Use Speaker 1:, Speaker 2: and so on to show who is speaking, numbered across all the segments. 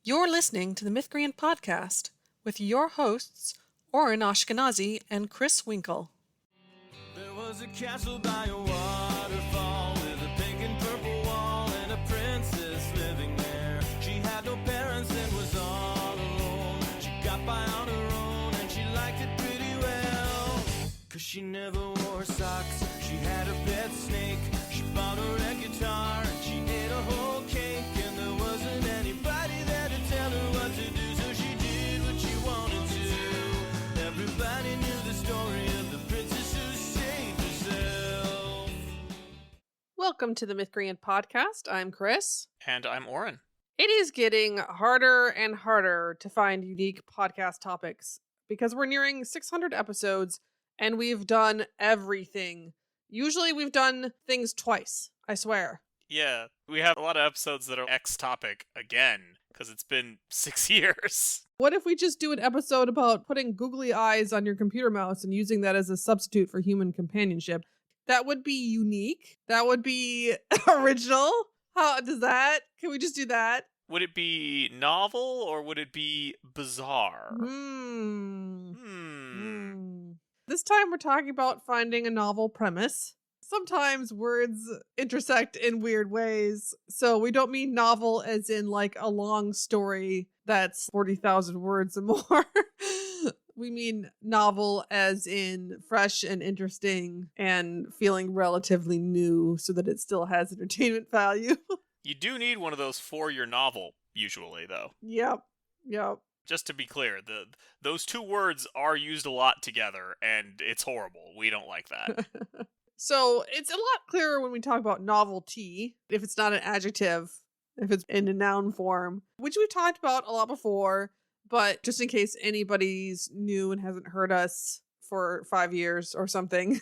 Speaker 1: You're listening to the Mythcreant podcast with your hosts, Oren Ashkenazi and Chris Winkle.
Speaker 2: There was a castle by a waterfall with a pink and purple wall and a princess living there. She had no parents and was all alone. She got by on her own and she liked it pretty well. 'Cause she never wore socks. She had a pet snake. She bought her a guitar and she ate a whole cake. And there wasn't anybody there to tell her what to do, so she did what she wanted to. Everybody knew the story of the princess who saved herself.
Speaker 1: Welcome to the Mythcreant podcast. I'm Chris.
Speaker 3: And I'm Oren.
Speaker 1: It is getting harder and harder to find unique podcast topics because we're nearing 600 episodes and we've done everything. Usually we've done things twice, I swear.
Speaker 3: Yeah, we have a lot of episodes that are X topic again, because it's been 6 years.
Speaker 1: What if we just do an episode about putting googly eyes on your computer mouse and using that as a substitute for human companionship? That would be unique. That would be original. How does that? Can we just do that?
Speaker 3: Would it be novel or would it be bizarre?
Speaker 1: This time we're talking about finding a novel premise. Sometimes words intersect in weird ways. So we don't mean novel as in like a long story that's 40,000 words or more. We mean novel as in fresh and interesting and feeling relatively new so that it still has entertainment value.
Speaker 3: You do need one of those for your novel, usually, though.
Speaker 1: Yep.
Speaker 3: Just to be clear, those two words are used a lot together, and it's horrible. We don't like that.
Speaker 1: So it's a lot clearer when we talk about novelty, if it's not an adjective, if it's in a noun form, which we've talked about a lot before, but just in case anybody's new and hasn't heard us for 5 years or something.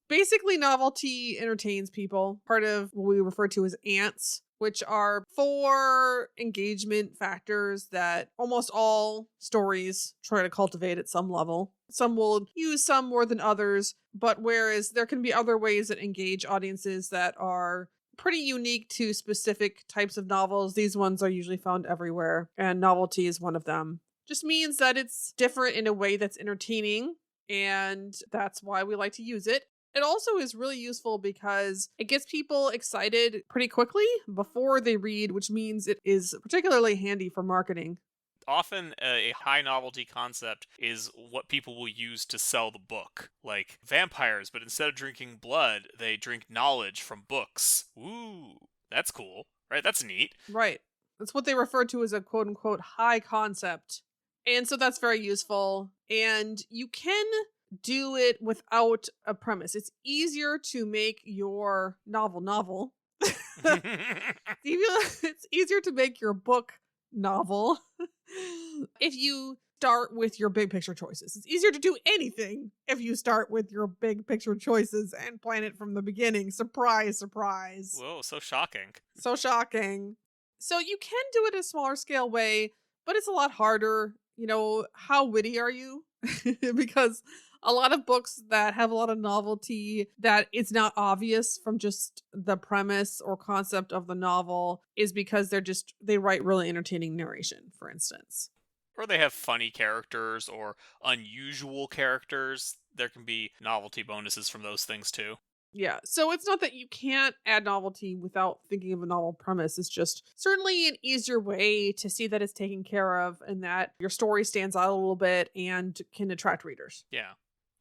Speaker 1: Basically, novelty entertains people. Part of what we refer to as ants, which are 4 engagement factors that almost all stories try to cultivate at some level. Some will use some more than others, but whereas there can be other ways that engage audiences that are pretty unique to specific types of novels, these ones are usually found everywhere, and novelty is one of them. Just means that it's different in a way that's entertaining, and that's why we like to use it. It also is really useful because it gets people excited pretty quickly before they read, which means it is particularly handy for marketing.
Speaker 3: Often a high novelty concept is what people will use to sell the book. Like vampires, but instead of drinking blood, they drink knowledge from books. Ooh, that's cool, right? That's neat.
Speaker 1: Right. That's what they refer to as a quote-unquote high concept. And so that's very useful. And you can do it without a premise. It's easier to make your novel. It's easier to make your book novel if you start with your big picture choices. It's easier to do anything if you start with your big picture choices and plan it from the beginning. Surprise, surprise.
Speaker 3: Whoa, so shocking.
Speaker 1: So shocking. So you can do it in a smaller scale way, but it's a lot harder. You know, how witty are you? Because a lot of books that have a lot of novelty that it's not obvious from just the premise or concept of the novel is because they write really entertaining narration, for instance.
Speaker 3: Or they have funny characters or unusual characters. There can be novelty bonuses from those things too.
Speaker 1: Yeah, so it's not that you can't add novelty without thinking of a novel premise. It's just certainly an easier way to see that it's taken care of and that your story stands out a little bit and can attract readers.
Speaker 3: Yeah.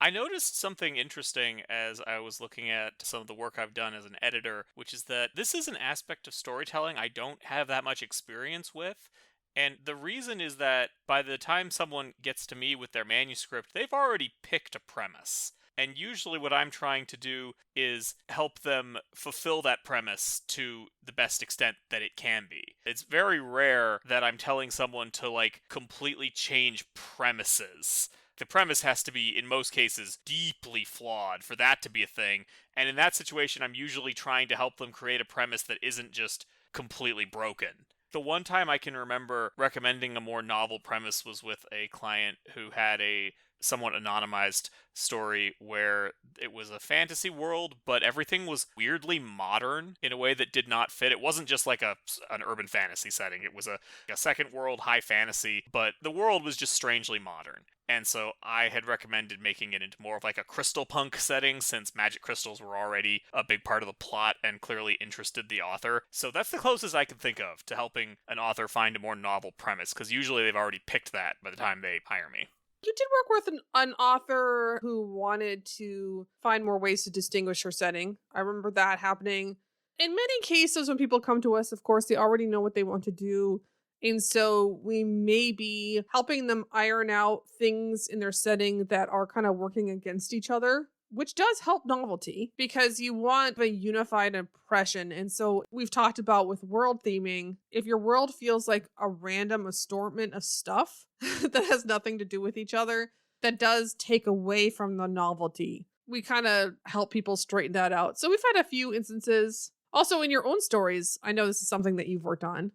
Speaker 3: I noticed something interesting as I was looking at some of the work I've done as an editor, which is that this is an aspect of storytelling I don't have that much experience with. And the reason is that by the time someone gets to me with their manuscript, they've already picked a premise. And usually what I'm trying to do is help them fulfill that premise to the best extent that it can be. It's very rare that I'm telling someone to, like, completely change premises. The premise has to be, in most cases, deeply flawed for that to be a thing. And in that situation, I'm usually trying to help them create a premise that isn't just completely broken. The one time I can remember recommending a more novel premise was with a client who had a somewhat anonymized story where it was a fantasy world, but everything was weirdly modern in a way that did not fit. It wasn't just like an urban fantasy setting. It was a second world high fantasy, but the world was just strangely modern. And so I had recommended making it into more of like a crystal punk setting, since magic crystals were already a big part of the plot and clearly interested the author. So that's the closest I can think of to helping an author find a more novel premise, because usually they've already picked that by the time they hire me.
Speaker 1: You did work with an author who wanted to find more ways to distinguish her setting. I remember that happening. In many cases, when people come to us, of course, they already know what they want to do. And so we may be helping them iron out things in their setting that are kind of working against each other, which does help novelty because you want a unified impression. And so we've talked about with world theming, if your world feels like a random assortment of stuff that has nothing to do with each other, that does take away from the novelty. We kind of help people straighten that out. So we've had a few instances. Also in your own stories, I know this is something that you've worked on.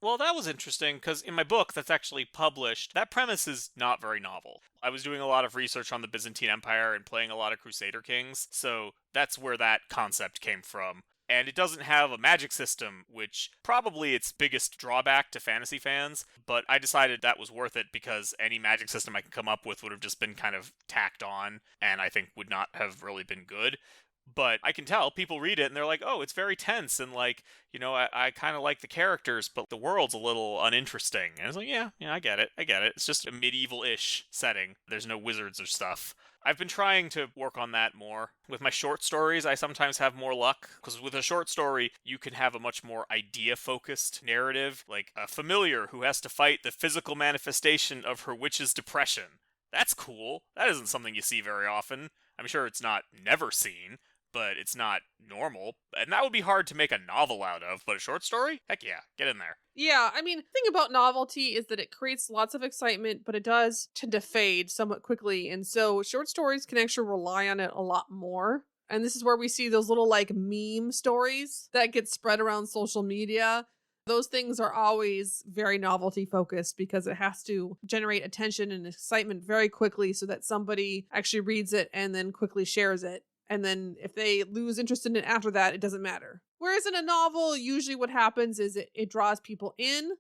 Speaker 3: Well, that was interesting, because in my book that's actually published, that premise is not very novel. I was doing a lot of research on the Byzantine Empire and playing a lot of Crusader kings, so that's where that concept came from. And it doesn't have a magic system, which probably its biggest drawback to fantasy fans, but I decided that was worth it because any magic system I could come up with would have just been kind of tacked on, and I think would not have really been good. But I can tell people read it and they're like, oh, it's very tense, and like, I kind of like the characters, but the world's a little uninteresting. And I was like, yeah, I get it. It's just a medieval-ish setting. There's no wizards or stuff. I've been trying to work on that more. With my short stories, I sometimes have more luck, because with a short story, you can have a much more idea-focused narrative, like a familiar who has to fight the physical manifestation of her witch's depression. That's cool. That isn't something you see very often. I'm sure it's not never seen, but it's not normal. And that would be hard to make a novel out of, but a short story? Heck yeah, get in there.
Speaker 1: Yeah, I mean, the thing about novelty is that it creates lots of excitement, but it does tend to fade somewhat quickly. And so short stories can actually rely on it a lot more. And this is where we see those little like meme stories that get spread around social media. Those things are always very novelty focused because it has to generate attention and excitement very quickly so that somebody actually reads it and then quickly shares it. And then if they lose interest in it after that, it doesn't matter. Whereas in a novel, usually what happens is it draws people in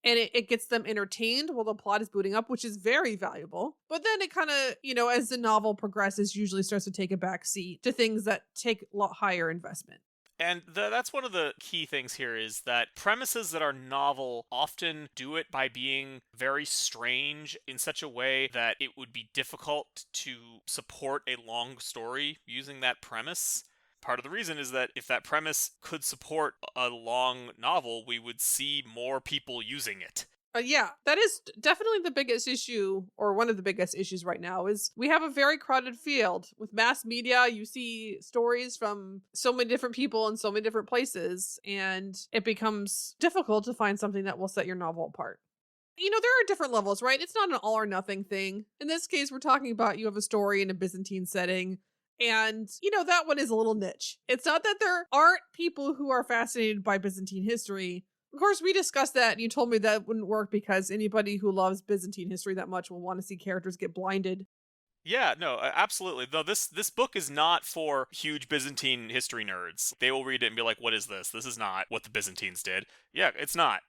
Speaker 1: and it gets them entertained while the plot is booting up, which is very valuable. But then it kind of, as the novel progresses, usually starts to take a back seat to things that take a lot higher investment.
Speaker 3: And that's one of the key things here, is that premises that are novel often do it by being very strange in such a way that it would be difficult to support a long story using that premise. Part of the reason is that if that premise could support a long novel, we would see more people using it.
Speaker 1: Yeah, that is definitely the biggest issue, or one of the biggest issues right now, is we have a very crowded field. With mass media, you see stories from so many different people in so many different places, and it becomes difficult to find something that will set your novel apart. There are different levels, right? It's not an all or nothing thing. In this case, we're talking about you have a story in a Byzantine setting, and, that one is a little niche. It's not that there aren't people who are fascinated by Byzantine history. Of course, we discussed that, and you told me that wouldn't work because anybody who loves Byzantine history that much will want to see characters get blinded.
Speaker 3: Yeah, no, absolutely. No, this book is not for huge Byzantine history nerds. They will read it and be like, what is this? This is not what the Byzantines did. Yeah, it's not.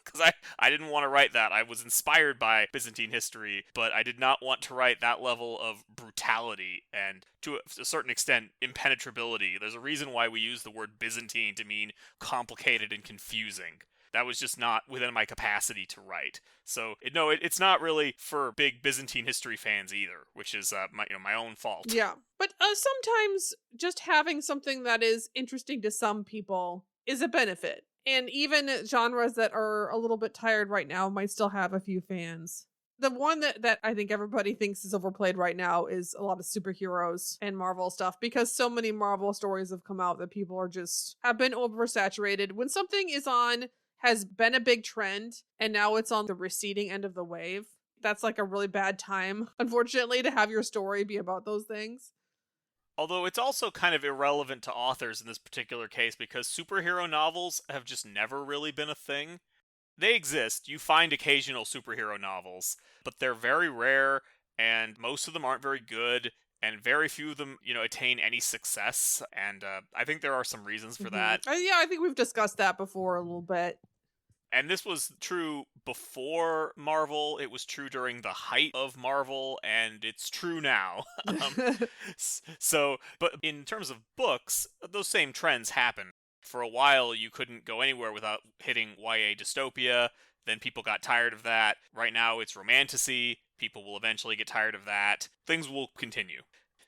Speaker 3: Because I didn't want to write that. I was inspired by Byzantine history, but I did not want to write that level of brutality and, to a certain extent, impenetrability. There's a reason why we use the word Byzantine to mean complicated and confusing. That was just not within my capacity to write. So, it's not really for big Byzantine history fans either, which is my own fault.
Speaker 1: Yeah, but sometimes just having something that is interesting to some people is a benefit. And even genres that are a little bit tired right now might still have a few fans. The one that I think everybody thinks is overplayed right now is a lot of superheroes and Marvel stuff, because so many Marvel stories have come out that people have been oversaturated. When something has been a big trend and now it's on the receding end of the wave, that's like a really bad time, unfortunately, to have your story be about those things.
Speaker 3: Although it's also kind of irrelevant to authors in this particular case, because superhero novels have just never really been a thing. They exist. You find occasional superhero novels, but they're very rare, and most of them aren't very good, and very few of them, attain any success. And I think there are some reasons for that.
Speaker 1: Yeah, I think we've discussed that before a little bit.
Speaker 3: And this was true before Marvel, it was true during the height of Marvel, and it's true now. But in terms of books, those same trends happen. For a while, you couldn't go anywhere without hitting YA dystopia. Then people got tired of that. Right now, it's romantasy. People will eventually get tired of that. Things will continue.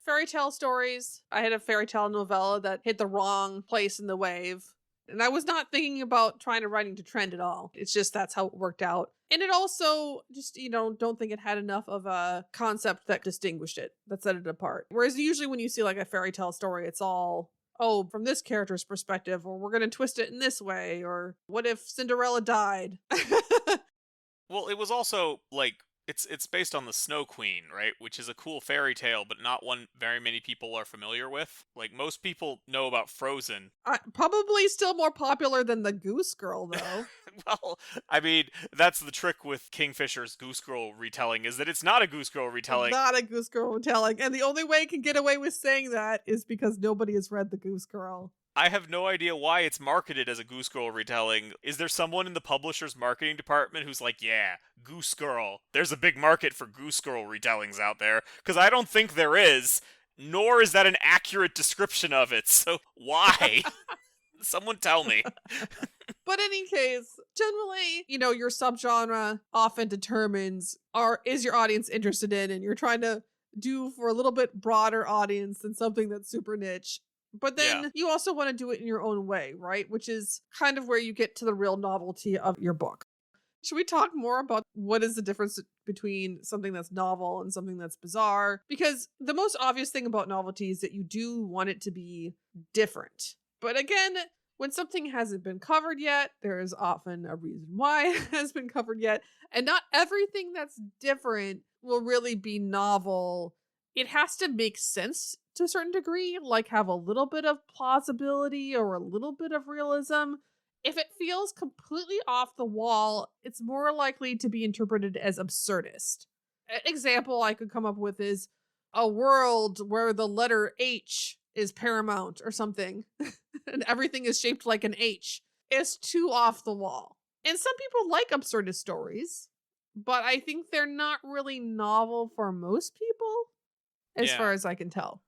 Speaker 1: Fairy tale stories. I had a fairy tale novella that hit the wrong place in the wave. And I was not thinking about trying to write into trend at all. It's just that's how it worked out. And it also just, don't think it had enough of a concept that distinguished it, that set it apart. Whereas usually when you see like a fairy tale story, it's all, oh, from this character's perspective, or we're going to twist it in this way, or what if Cinderella died?
Speaker 3: Well, it was also like, it's based on the Snow Queen, right? Which is a cool fairy tale, but not one very many people are familiar with. Like, most people know about Frozen.
Speaker 1: Probably still more popular than the Goose Girl, though.
Speaker 3: Well, I mean, that's the trick with Kingfisher's Goose Girl retelling, is that it's not a Goose Girl retelling.
Speaker 1: It's not a Goose Girl retelling. And the only way it can get away with saying that is because nobody has read the Goose Girl.
Speaker 3: I have no idea why it's marketed as a Goose Girl retelling. Is there someone in the publisher's marketing department who's like, yeah, Goose Girl, there's a big market for Goose Girl retellings out there? Because I don't think there is, nor is that an accurate description of it, so why? Someone tell me.
Speaker 1: But in any case, generally, your subgenre often determines, is your audience interested in, and you're trying to do for a little bit broader audience than something that's super niche. But then you also want to do it in your own way, right? Which is kind of where you get to the real novelty of your book. Should we talk more about what is the difference between something that's novel and something that's bizarre? Because the most obvious thing about novelty is that you do want it to be different. But again, when something hasn't been covered yet, there is often a reason why it hasn't been covered yet. And not everything that's different will really be novel. It has to make sense to a certain degree, like have a little bit of plausibility or a little bit of realism. If it feels completely off the wall, it's more likely to be interpreted as absurdist. An example I could come up with is a world where the letter H is paramount or something, and everything is shaped like an H. It's too off the wall. And some people like absurdist stories, but I think they're not really novel for most people, as far as I can tell.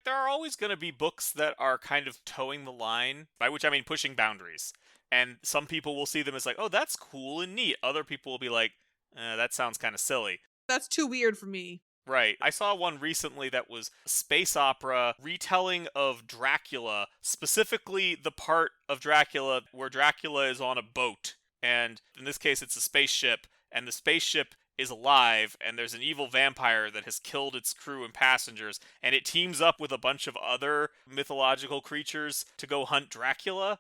Speaker 3: There are always going to be books that are kind of towing the line, by which I mean pushing boundaries. And some people will see them as like, oh, that's cool and neat. Other people will be like, that sounds kind of silly.
Speaker 1: That's too weird for me.
Speaker 3: Right. I saw one recently that was space opera retelling of Dracula, specifically the part of Dracula where Dracula is on a boat. And in this case, it's a spaceship, and the spaceship is alive, and there's an evil vampire that has killed its crew and passengers, and it teams up with a bunch of other mythological creatures to go hunt Dracula.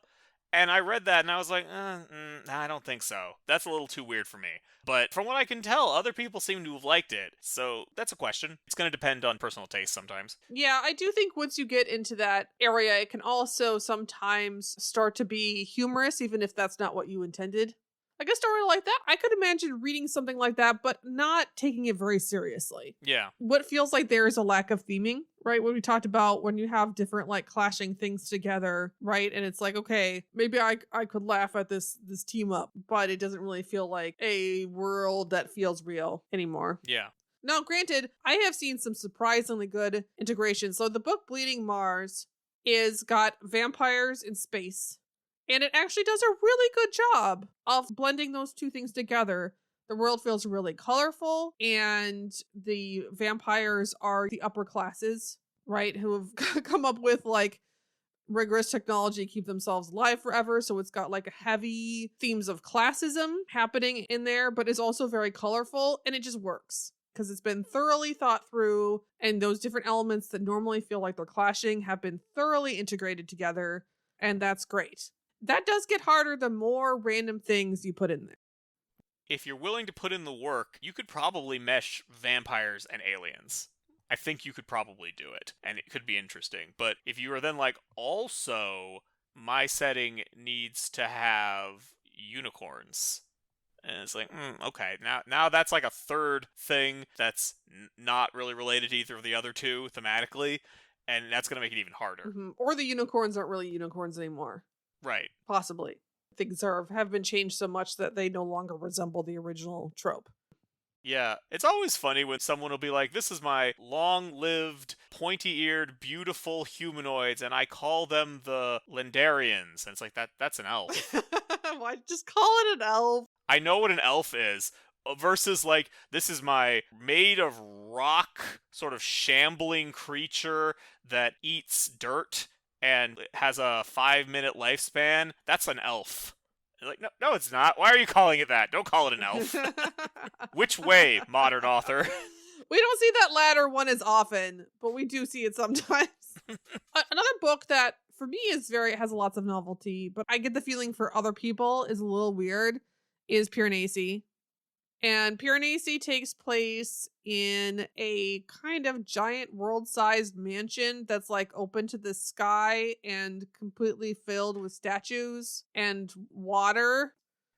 Speaker 3: And I read that and I was like, I don't think so. That's a little too weird for me. But from what I can tell, other people seem to have liked it. So that's a question. It's going to depend on personal taste sometimes.
Speaker 1: Yeah, I do think once you get into that area, it can also sometimes start to be humorous, even if that's not what you intended. Like a story like that, I could imagine reading something like that, but not taking it very seriously.
Speaker 3: Yeah.
Speaker 1: What feels like there is a lack of theming, right? What we talked about when you have different like clashing things together, right? And it's like, okay, maybe I could laugh at this team up, but it doesn't really feel like a world that feels real anymore.
Speaker 3: Yeah.
Speaker 1: Now, granted, I have seen some surprisingly good integration. So the book Bleeding Mars is got vampires in space. And it actually does a really good job of blending those two things together. The world feels really colorful, and the vampires are the upper classes, right? Who have come up with like rigorous technology to keep themselves alive forever. So it's got like heavy themes of classism happening in there, but it's also very colorful, and it just works because it's been thoroughly thought through, and those different elements that normally feel like they're clashing have been thoroughly integrated together, and that's great. That does get harder the more random things you put in there.
Speaker 3: If you're willing to put in the work, you could probably mesh vampires and aliens. I think you could probably do it, and it could be interesting. But if you are then like, also, my setting needs to have, unicorns. And it's like, okay, now that's like a third thing that's not really related to either of the other two thematically, and that's going to make it even harder.
Speaker 1: Mm-hmm. Or the unicorns aren't really unicorns anymore.
Speaker 3: Right.
Speaker 1: Possibly. Things have been changed so much that they no longer resemble the original trope.
Speaker 3: Yeah, it's always funny when someone will be like, this is my long-lived, pointy-eared, beautiful humanoids, and I call them the Lendarians. And it's like, that's an elf.
Speaker 1: Why just call it an elf?
Speaker 3: I know what an elf is, versus like, this is my made of rock, sort of shambling creature that eats dirt and has a 5-minute lifespan. That's an elf. Like, no, it's not. Why are you calling it that? Don't call it an elf. Which way, modern author?
Speaker 1: We don't see that latter one as often, but we do see it sometimes. Another book that for me has lots of novelty, but I get the feeling for other people is a little weird, is Piranesi. And Piranesi takes place in a kind of giant world-sized mansion that's like open to the sky and completely filled with statues and water.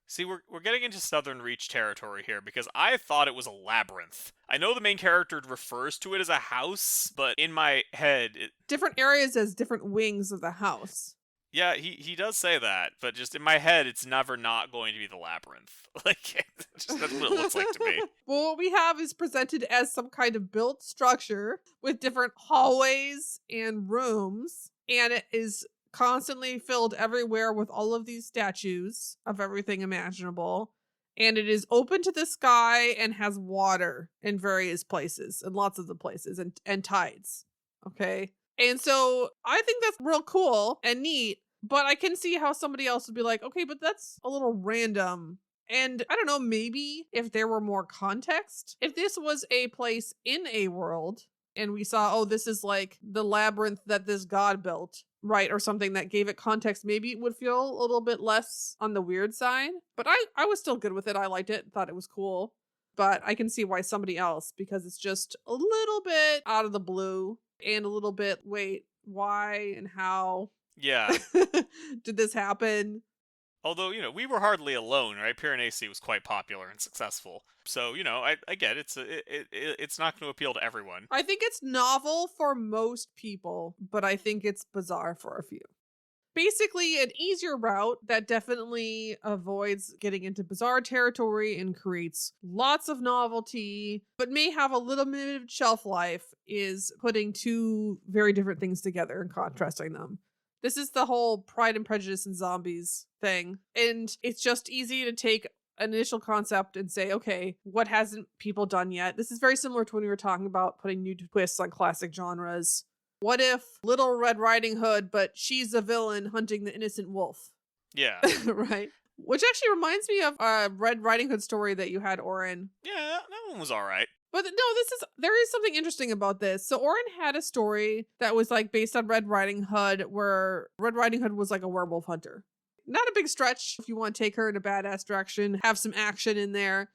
Speaker 3: See, we're getting into Southern Reach territory here because I thought it was a labyrinth. I know the main character refers to it as a house, but in my head...
Speaker 1: Different areas as different wings of the house.
Speaker 3: Yeah, he does say that, but just in my head, it's never not going to be the labyrinth. Like, just that's what it looks like to me.
Speaker 1: Well, what we have is presented as some kind of built structure with different hallways and rooms, and it is constantly filled everywhere with all of these statues of everything imaginable. And it is open to the sky and has water in various places, and lots of the places, and tides. Okay? And so I think that's real cool and neat, but I can see how somebody else would be like, okay, but that's a little random. And I don't know, maybe if there were more context, if this was a place in a world and we saw, oh, this is like the labyrinth that this god built, right, or something that gave it context, maybe it would feel a little bit less on the weird side. But I was still good with it. I liked it, thought it was cool. But I can see why somebody else, because it's just a little bit out of the blue and a little bit, wait, why and how?
Speaker 3: Yeah.
Speaker 1: Did this happen?
Speaker 3: Although, we were hardly alone, right? Piranesi was quite popular and successful. So, I get it's not going to appeal to everyone.
Speaker 1: I think it's novel for most people, but I think it's bizarre for a few. Basically, an easier route that definitely avoids getting into bizarre territory and creates lots of novelty, but may have a little bit of shelf life, is putting two very different things together and contrasting them. This is the whole Pride and Prejudice and Zombies thing. And it's just easy to take an initial concept and say, okay, what hasn't people done yet? This is very similar to when we were talking about putting new twists on classic genres. What if Little Red Riding Hood, but she's a villain hunting the innocent wolf?
Speaker 3: Yeah.
Speaker 1: Right? Which actually reminds me of a Red Riding Hood story that you had, Oren.
Speaker 3: Yeah, that one was all right.
Speaker 1: But no, there is something interesting about this. So Oren had a story that was like based on Red Riding Hood, where Red Riding Hood was like a werewolf hunter. Not a big stretch if you want to take her in a badass direction, have some action in there.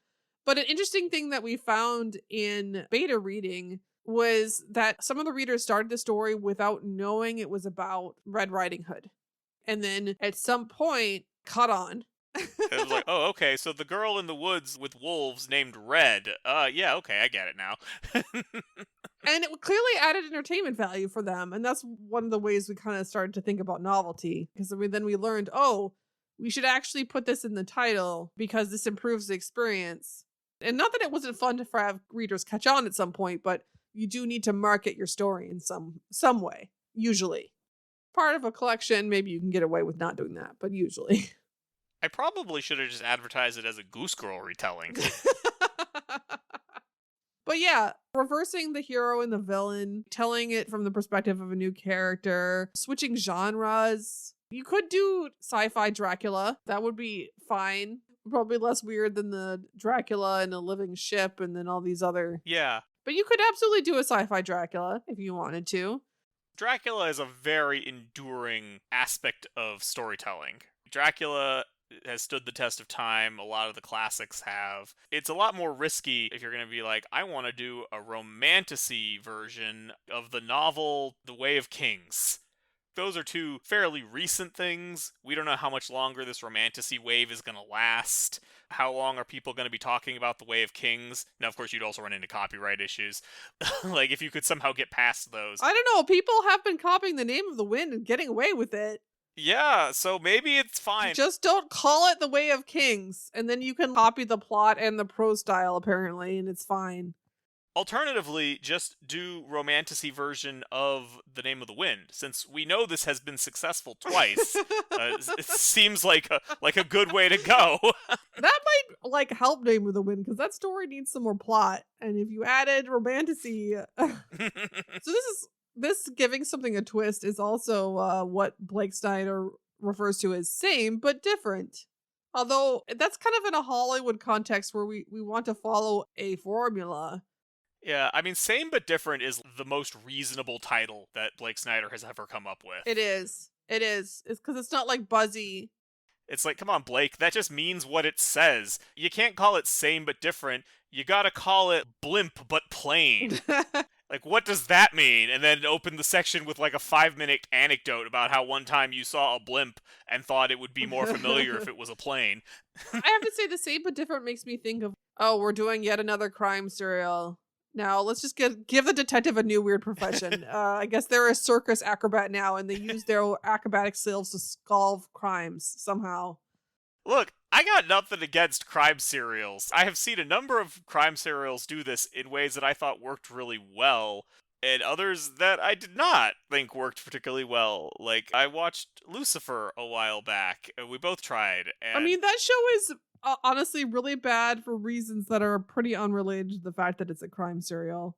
Speaker 1: But an interesting thing that we found in beta reading was that some of the readers started the story without knowing it was about Red Riding Hood. And then at some point, caught on.
Speaker 3: It was like, oh, okay, so the girl in the woods with wolves named Red. Yeah, okay, I get it now.
Speaker 1: And it clearly added entertainment value for them. And that's one of the ways we kind of started to think about novelty. Because then we learned, oh, we should actually put this in the title because this improves the experience. And not that it wasn't fun to have readers catch on at some point, but you do need to market your story in some way, usually. Part of a collection, maybe you can get away with not doing that, but usually.
Speaker 3: I probably should have just advertised it as a Goose Girl retelling.
Speaker 1: But yeah, reversing the hero and the villain, telling it from the perspective of a new character, switching genres. You could do sci-fi Dracula. That would be fine. Probably less weird than the Dracula and a living ship and then all these other...
Speaker 3: Yeah.
Speaker 1: But you could absolutely do a sci-fi Dracula if you wanted to.
Speaker 3: Dracula is a very enduring aspect of storytelling. Dracula has stood the test of time. A lot of the classics have. It's a lot more risky if you're going to be like, I want to do a romantasy version of the novel The Way of Kings. those are two fairly recent things. We don't know how much longer this romantasy wave is going to last. How long are people going to be talking about the Way of Kings? Now, of course, you'd also run into copyright issues. Like, if you could somehow get past those.
Speaker 1: I don't know. People have been copying the Name of the Wind and getting away with it.
Speaker 3: Yeah, so maybe it's fine.
Speaker 1: Just don't call it the Way of Kings, and then you can copy the plot and the prose style, apparently, and it's fine.
Speaker 3: Alternatively, just do romantasy version of The Name of the Wind, since we know this has been successful twice. It seems like a good way to go.
Speaker 1: That might help Name of the Wind, because that story needs some more plot. And if you added romantasy, so this giving something a twist is also what Blake Snyder refers to as same but different. Although that's kind of in a Hollywood context where we want to follow a formula.
Speaker 3: Yeah, I mean, Same But Different is the most reasonable title that Blake Snyder has ever come up with.
Speaker 1: It is. It's because it's not like buzzy.
Speaker 3: It's like, come on, Blake, that just means what it says. You can't call it Same But Different. You gotta call it Blimp But Plain. Like, what does that mean? And then open the section with like a 5-minute anecdote about how one time you saw a blimp and thought it would be more familiar if it was a plane.
Speaker 1: I have to say, the Same But Different makes me think of, oh, we're doing yet another crime serial. Now, let's just give the detective a new weird profession. I guess they're a circus acrobat now, and they use their acrobatic skills to solve crimes somehow.
Speaker 3: Look, I got nothing against crime serials. I have seen a number of crime serials do this in ways that I thought worked really well, and others that I did not think worked particularly well. Like, I watched Lucifer a while back, and we both tried. And
Speaker 1: I mean, that show is honestly really bad for reasons that are pretty unrelated to the fact that it's a crime serial.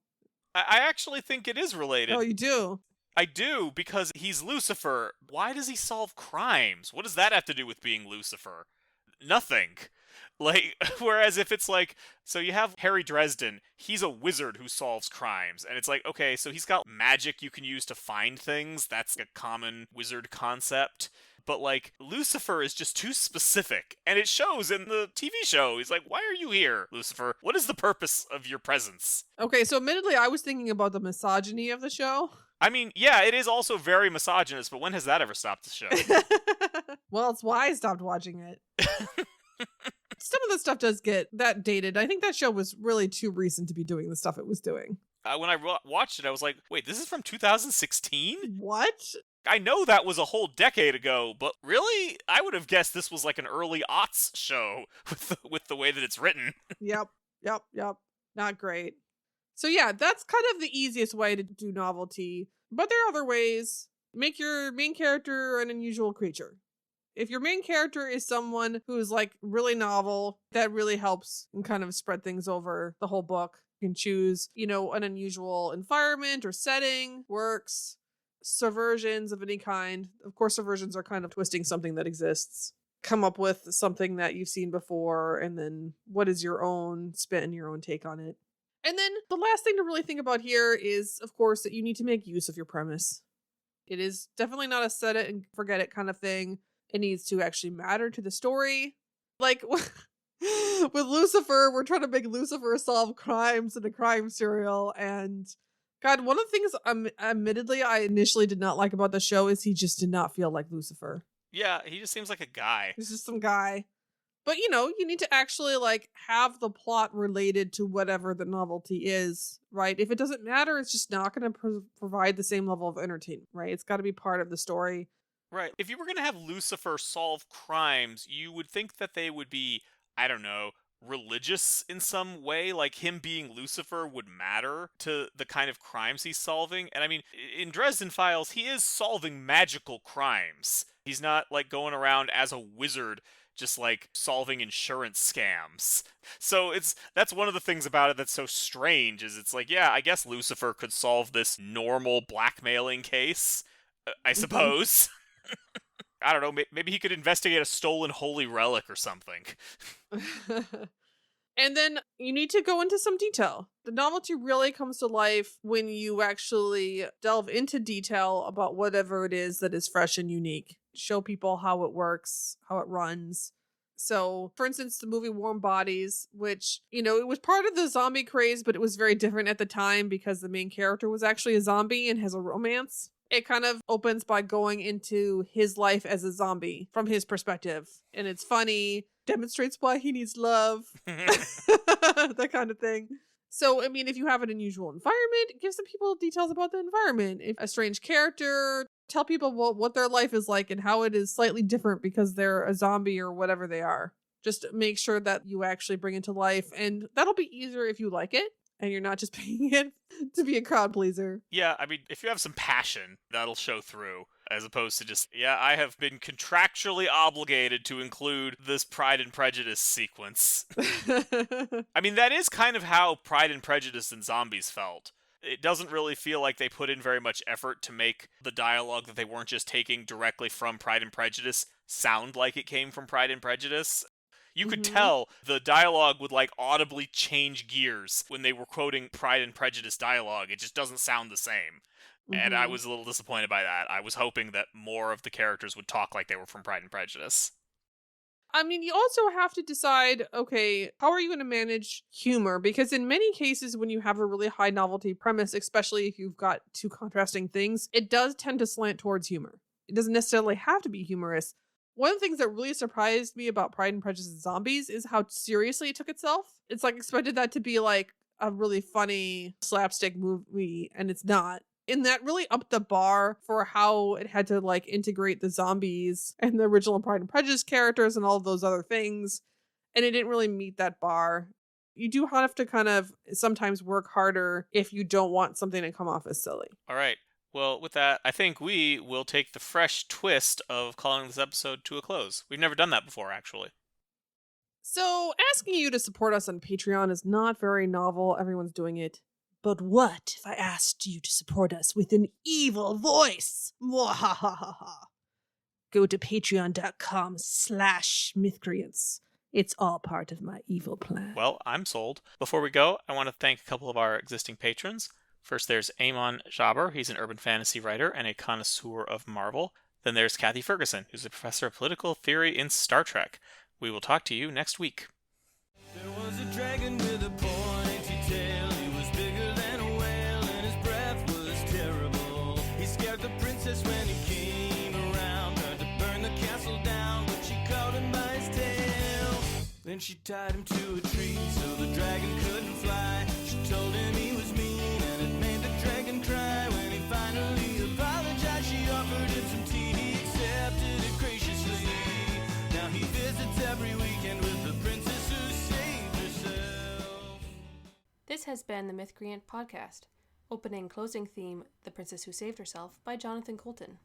Speaker 3: I actually think it is related.
Speaker 1: Oh, you do?
Speaker 3: I do, because he's Lucifer. Why does he solve crimes? What does that have to do with being Lucifer? Nothing. Like, whereas if it's like, so you have Harry Dresden, he's a wizard who solves crimes, and it's like, okay, so he's got magic you can use to find things, that's a common wizard concept, but like, Lucifer is just too specific, and it shows in the TV show. He's like, why are you here, Lucifer? What is the purpose of your presence?
Speaker 1: Okay, so admittedly, I was thinking about the misogyny of the show.
Speaker 3: I mean, yeah, it is also very misogynist, but when has that ever stopped the show?
Speaker 1: Well, it's why I stopped watching it. Some of the stuff does get that dated. I think that show was really too recent to be doing the stuff it was doing.
Speaker 3: When I watched it, I was like, wait, this is from 2016?
Speaker 1: What?
Speaker 3: I know that was a whole decade ago, but really? I would have guessed this was like an early aughts show with the way that it's written.
Speaker 1: Yep. Not great. So yeah, that's kind of the easiest way to do novelty. But there are other ways. Make your main character an unusual creature. If your main character is someone who's like really novel, that really helps and kind of spread things over the whole book. You can choose, an unusual environment or setting, works, subversions of any kind. Of course, subversions are kind of twisting something that exists. Come up with something that you've seen before, and then what is your own spin, your own take on it. And then the last thing to really think about here is, of course, that you need to make use of your premise. It is definitely not a set it and forget it kind of thing. It needs to actually matter to the story. Like, with Lucifer, we're trying to make Lucifer solve crimes in a crime serial. And God, one of the things admittedly I initially did not like about the show is he just did not feel like Lucifer.
Speaker 3: Yeah, he just seems like a guy.
Speaker 1: He's just some guy. But, you need to actually, have the plot related to whatever the novelty is, right? If it doesn't matter, it's just not going to provide the same level of entertainment, right? It's got to be part of the story.
Speaker 3: Right. If you were going to have Lucifer solve crimes, you would think that they would be, I don't know, religious in some way. Like, him being Lucifer would matter to the kind of crimes he's solving. And I mean, in Dresden Files, he is solving magical crimes. He's not, going around as a wizard just solving insurance scams. So that's one of the things about it that's so strange, is it's like, yeah, I guess Lucifer could solve this normal blackmailing case, I suppose. I don't know, maybe he could investigate a stolen holy relic or something.
Speaker 1: And then you need to go into some detail. The novelty really comes to life when you actually delve into detail about whatever it is that is fresh and unique. Show people how it works, how it runs. So, for instance, the movie Warm Bodies, which, it was part of the zombie craze, but it was very different at the time because the main character was actually a zombie and has a romance. It kind of opens by going into his life as a zombie from his perspective. And it's funny, demonstrates why he needs love, that kind of thing. So, I mean, if you have an unusual environment, give some people details about the environment. If a strange character, tell people what their life is like and how it is slightly different because they're a zombie or whatever they are. Just make sure that you actually bring it to life. And that'll be easier if you like it and you're not just paying it to be a crowd pleaser.
Speaker 3: Yeah, I mean, if you have some passion, that'll show through, as opposed to just, yeah, I have been contractually obligated to include this Pride and Prejudice sequence. I mean, that is kind of how Pride and Prejudice and Zombies felt. It doesn't really feel like they put in very much effort to make the dialogue that they weren't just taking directly from Pride and Prejudice sound like it came from Pride and Prejudice. You could tell the dialogue would like audibly change gears when they were quoting Pride and Prejudice dialogue. It just doesn't sound the same. And I was a little disappointed by that. I was hoping that more of the characters would talk like they were from Pride and Prejudice.
Speaker 1: I mean, you also have to decide, okay, how are you going to manage humor? Because in many cases, when you have a really high novelty premise, especially if you've got two contrasting things, it does tend to slant towards humor. It doesn't necessarily have to be humorous. One of the things that really surprised me about Pride and Prejudice and Zombies is how seriously it took itself. It's like expected that to be like a really funny slapstick movie, and it's not. And that really upped the bar for how it had to like integrate the zombies and the original Pride and Prejudice characters and all of those other things. And it didn't really meet that bar. You do have to kind of sometimes work harder if you don't want something to come off as silly.
Speaker 3: All right. Well, with that, I think we will take the fresh twist of calling this episode to a close. We've never done that before, actually.
Speaker 1: So, asking you to support us on Patreon is not very novel. Everyone's doing it. But what if I asked you to support us with an evil voice? Mwahahaha. Go to patreon.com/mythcreants. It's all part of my evil plan.
Speaker 3: Well, I'm sold. Before we go, I want to thank a couple of our existing patrons. First, there's Amon Jaber. He's an urban fantasy writer and a connoisseur of Marvel. Then there's Kathy Ferguson, who's a professor of political theory in Star Trek. We will talk to you next week.
Speaker 2: There was a dragon with a pointy tail. He was bigger than a whale and his breath was terrible. He scared the princess when he came around. Tried to burn the castle down, but she caught him by his tail. Then she tied him to a tree so the dragon couldn't fly. She told him he was mean and it made the dragon cry. When he finally apologized, she offered him some tea. He accepted it graciously. Now he visits every weekend with the princess who saved herself.
Speaker 4: This has been the Mythcreant podcast. Opening closing theme, The Princess Who Saved Herself by Jonathan Colton.